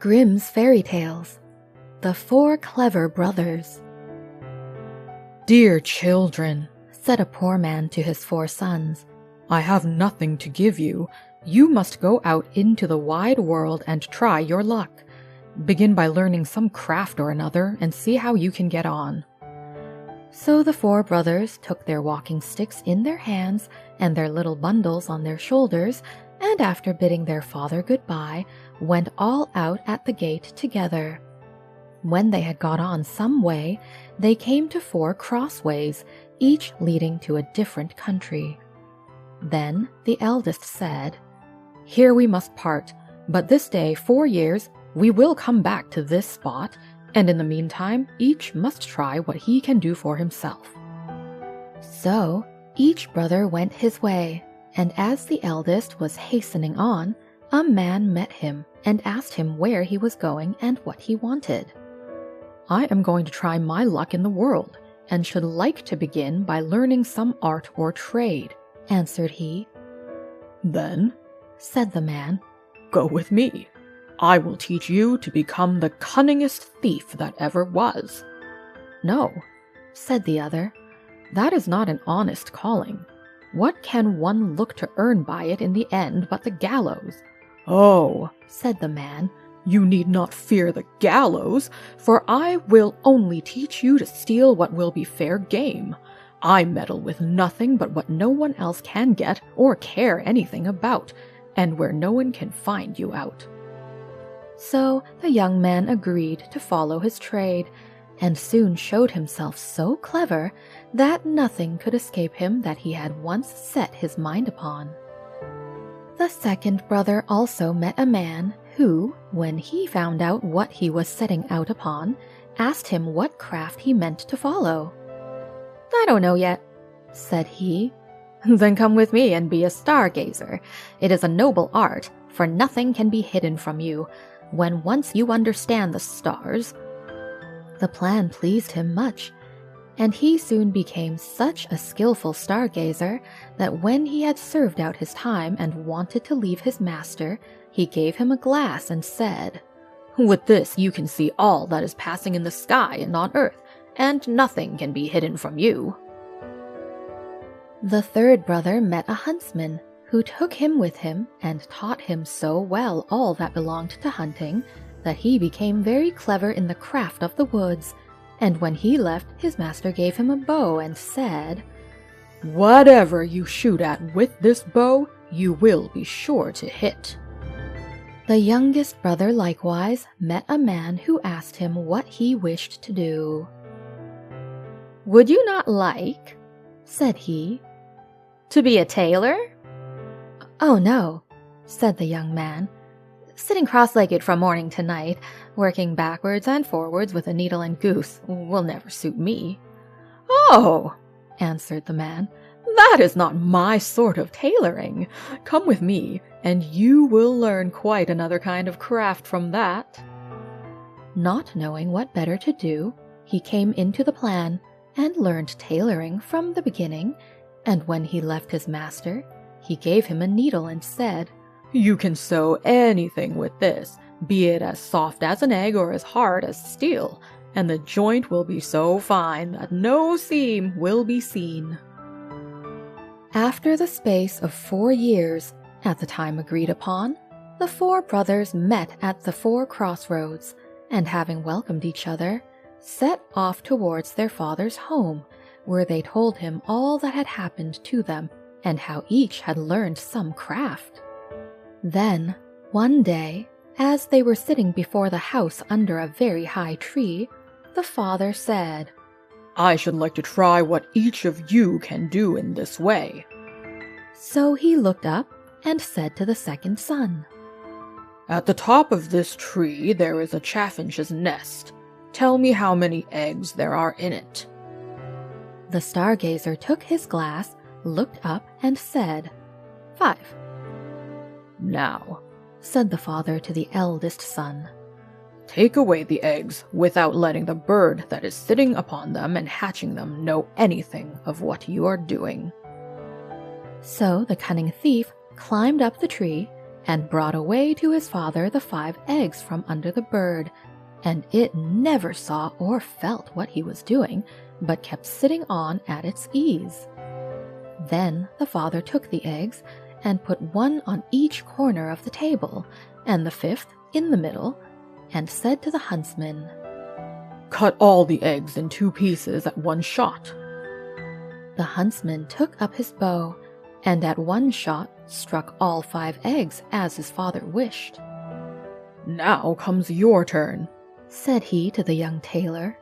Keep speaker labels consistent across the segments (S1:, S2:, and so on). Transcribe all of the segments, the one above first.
S1: Grimm's Fairy Tales, The Four Clever Brothers.
S2: "Dear children,"
S1: said a poor man to his 4 sons,
S2: "I have nothing to give you. You must go out into the wide world and try your luck. Begin by learning some craft or another and see how you can get on."
S1: So the 4 brothers took their walking sticks in their hands and their little bundles on their shoulders, and after bidding their father goodbye, went all out at the gate together. When they had got on some way, they came to 4 crossways, each leading to a different country. Then the eldest said, "Here we must part, but this day 4 years we will come back to this spot, and in the meantime each must try what he can do for himself." So each brother went his way, and as the eldest was hastening on, a man met him and asked him where he was going and what he wanted.
S2: "I am going to try my luck in the world, and should like to begin by learning some art or trade,"
S1: answered he.
S2: "Then,"
S1: said the man,
S2: "go with me. I will teach you to become the cunningest thief that ever was."
S1: "No," said the other, "that is not an honest calling. What can one look to earn by it in the end but the gallows?"
S2: "Oh,"
S1: said the man,
S2: "you need not fear the gallows, for I will only teach you to steal what will be fair game. I meddle with nothing but what no one else can get or care anything about, and where no one can find you out."
S1: So the young man agreed to follow his trade, and soon showed himself so clever that nothing could escape him that he had once set his mind upon. The second brother also met a man who, when he found out what he was setting out upon, asked him what craft he meant to follow. "I don't know yet," said he.
S3: "Then come with me and be a stargazer. It is a noble art, for nothing can be hidden from you. When once you understand the stars—"
S1: The plan pleased him much, and he soon became such a skillful stargazer that when he had served out his time and wanted to leave his master, he gave him a glass and said,
S3: "With this you can see all that is passing in the sky and on earth, and nothing can be hidden from you."
S1: The third brother met a huntsman, who took him with him and taught him so well all that belonged to hunting that he became very clever in the craft of the woods, and when he left, his master gave him a bow and said,
S2: "Whatever you shoot at with this bow, you will be sure to hit."
S1: The youngest brother likewise met a man who asked him what he wished to do.
S3: "Would you not like,"
S1: said he,
S3: "to be a tailor?"
S1: "Oh no," said the young man.
S3: "Sitting cross-legged from morning to night, working backwards and forwards with a needle and goose, will never suit me."
S2: "Oh," answered the man, "that is not my sort of tailoring. Come with me, and you will learn quite another kind of craft from that."
S1: Not knowing what better to do, he came into the plan and learned tailoring from the beginning, and when he left his master, he gave him a needle and said,
S2: "You can sew anything with this, be it as soft as an egg or as hard as steel, and the joint will be so fine that no seam will be seen."
S1: After the space of 4 years, at the time agreed upon, the 4 brothers met at the 4 crossroads, and having welcomed each other, set off towards their father's home, where they told him all that had happened to them, and how each had learned some craft. Then, one day, as they were sitting before the house under a very high tree, the father said,
S2: "I should like to try what each of you can do in this way."
S1: So he looked up and said to the second son,
S2: "At the top of this tree there is a chaffinch's nest. Tell me how many eggs there are in it."
S1: The stargazer took his glass, looked up, and said, "5.
S2: "Now,"
S1: said the father to the eldest son,
S2: "take away the eggs without letting the bird that is sitting upon them and hatching them know anything of what you are doing."
S1: So the cunning thief climbed up the tree and brought away to his father the 5 eggs from under the bird, and it never saw or felt what he was doing, but kept sitting on at its ease. Then the father took the eggs and put 1 on each corner of the table, and the 5th in the middle, and said to the huntsman,
S2: "Cut all the eggs in 2 pieces at 1 shot."
S1: The huntsman took up his bow, and at 1 shot struck all 5 eggs as his father wished.
S2: "Now comes your turn,"
S1: said he to the young tailor.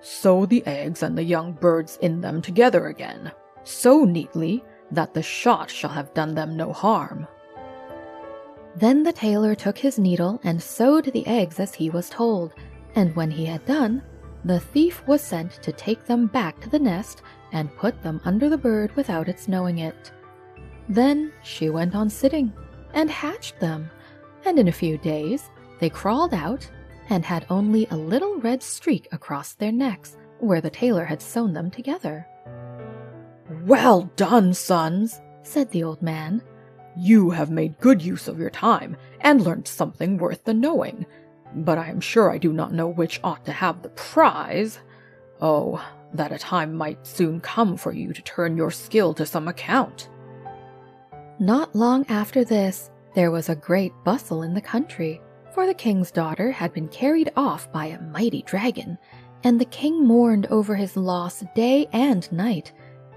S2: "Sew the eggs and the young birds in them together again, so neatly that the shot shall have done them no harm."
S1: Then the tailor took his needle and sewed the eggs as he was told, and when he had done, the thief was sent to take them back to the nest and put them under the bird without its knowing it. Then she went on sitting and hatched them, and in a few days they crawled out and had only a little red streak across their necks where the tailor had sewn them together.
S2: "Well done, sons,"
S1: said the old man.
S2: "You have made good use of your time and learnt something worth the knowing, but I am sure I do not know which ought to have the prize. Oh, that a time might soon come for you to turn your skill to some account."
S1: Not long after this, there was a great bustle in the country, for the king's daughter had been carried off by a mighty dragon, and the king mourned over his loss day and night,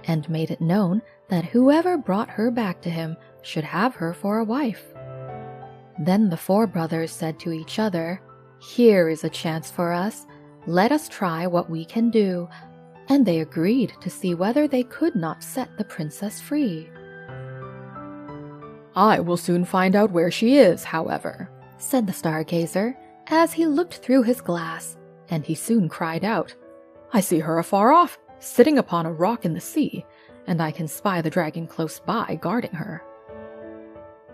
S1: and made it known that whoever brought her back to him should have her for a wife. Then the 4 brothers said to each other, "Here is a chance for us. Let us try what we can do." And they agreed to see whether they could not set the princess free.
S2: "I will soon find out where she is, however,"
S1: said the stargazer as he looked through his glass, and he soon cried out,
S2: "I see her afar off, sitting upon a rock in the sea, and I can spy the dragon close by guarding her."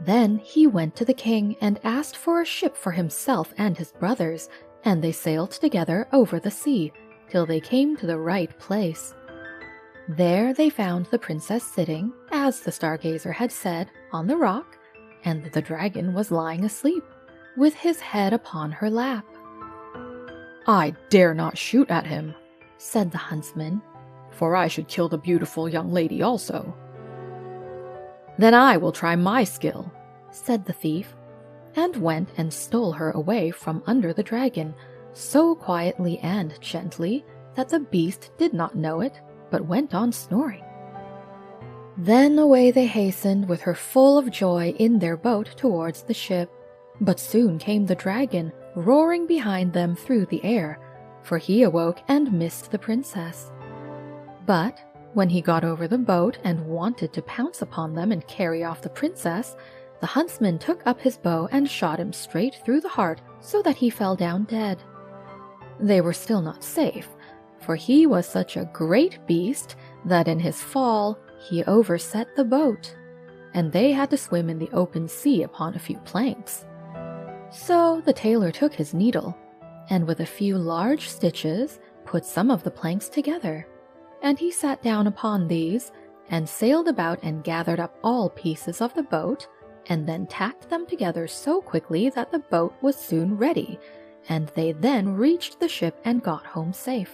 S1: Then he went to the king and asked for a ship for himself and his brothers, and they sailed together over the sea till they came to the right place. There they found the princess sitting, as the stargazer had said, on the rock, and the dragon was lying asleep, with his head upon her lap.
S2: "I dare not shoot at him,"
S1: said the huntsman,
S2: "for I should kill the beautiful young lady also." "Then I will try my skill,"
S1: said the thief, and went and stole her away from under the dragon, so quietly and gently that the beast did not know it, but went on snoring. Then away they hastened with her full of joy in their boat towards the ship, but soon came the dragon roaring behind them through the air, for he awoke and missed the princess. But when he got over the boat and wanted to pounce upon them and carry off the princess, the huntsman took up his bow and shot him straight through the heart so that he fell down dead. They were still not safe, for he was such a great beast that in his fall he overset the boat, and they had to swim in the open sea upon a few planks. So the tailor took his needle, and with a few large stitches put some of the planks together, and he sat down upon these, and sailed about and gathered up all pieces of the boat, and then tacked them together so quickly that the boat was soon ready, and they then reached the ship and got home safe.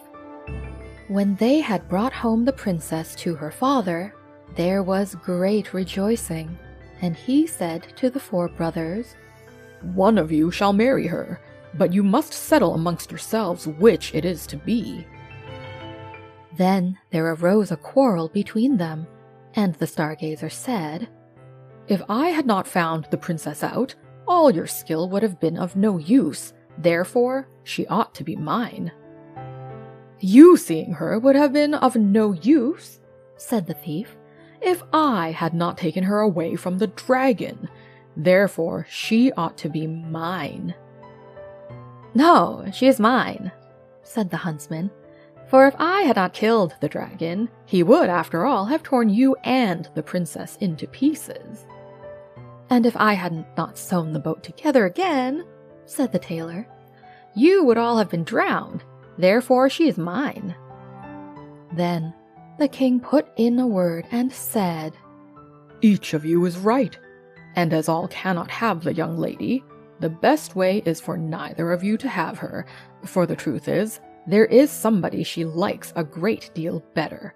S1: When they had brought home the princess to her father, there was great rejoicing, and he said to the 4 brothers,
S2: "One of you shall marry her, but you must settle amongst yourselves which it is to be."
S1: Then there arose a quarrel between them, and the stargazer said,
S2: "If I had not found the princess out, all your skill would have been of no use, therefore she ought to be mine." "You seeing her would have been of no use,"
S1: said the thief,
S2: "if I had not taken her away from the dragon, therefore she ought to be mine."
S1: "No, she is mine," said the huntsman, "for if I had not killed the dragon,
S2: he would, after all, have torn you and the princess into pieces."
S1: "And if I hadn't not sewn the boat together again," said the tailor, "you would all have been drowned, therefore she is mine." Then the king put in a word and said,
S2: "Each of you is right. And as all cannot have the young lady, the best way is for neither of you to have her, for the truth is, there is somebody she likes a great deal better.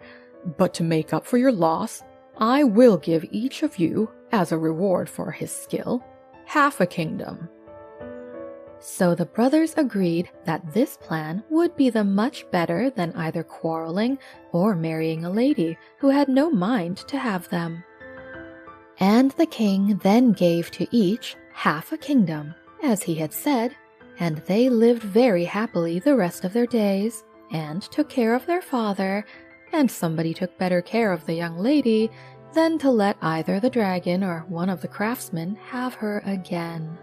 S2: But to make up for your loss, I will give each of you, as a reward for his skill, half a kingdom."
S1: So the brothers agreed that this plan would be the much better than either quarreling or marrying a lady who had no mind to have them. And the king then gave to each half a kingdom, as he had said, and they lived very happily the rest of their days, and took care of their father, and somebody took better care of the young lady than to let either the dragon or one of the craftsmen have her again.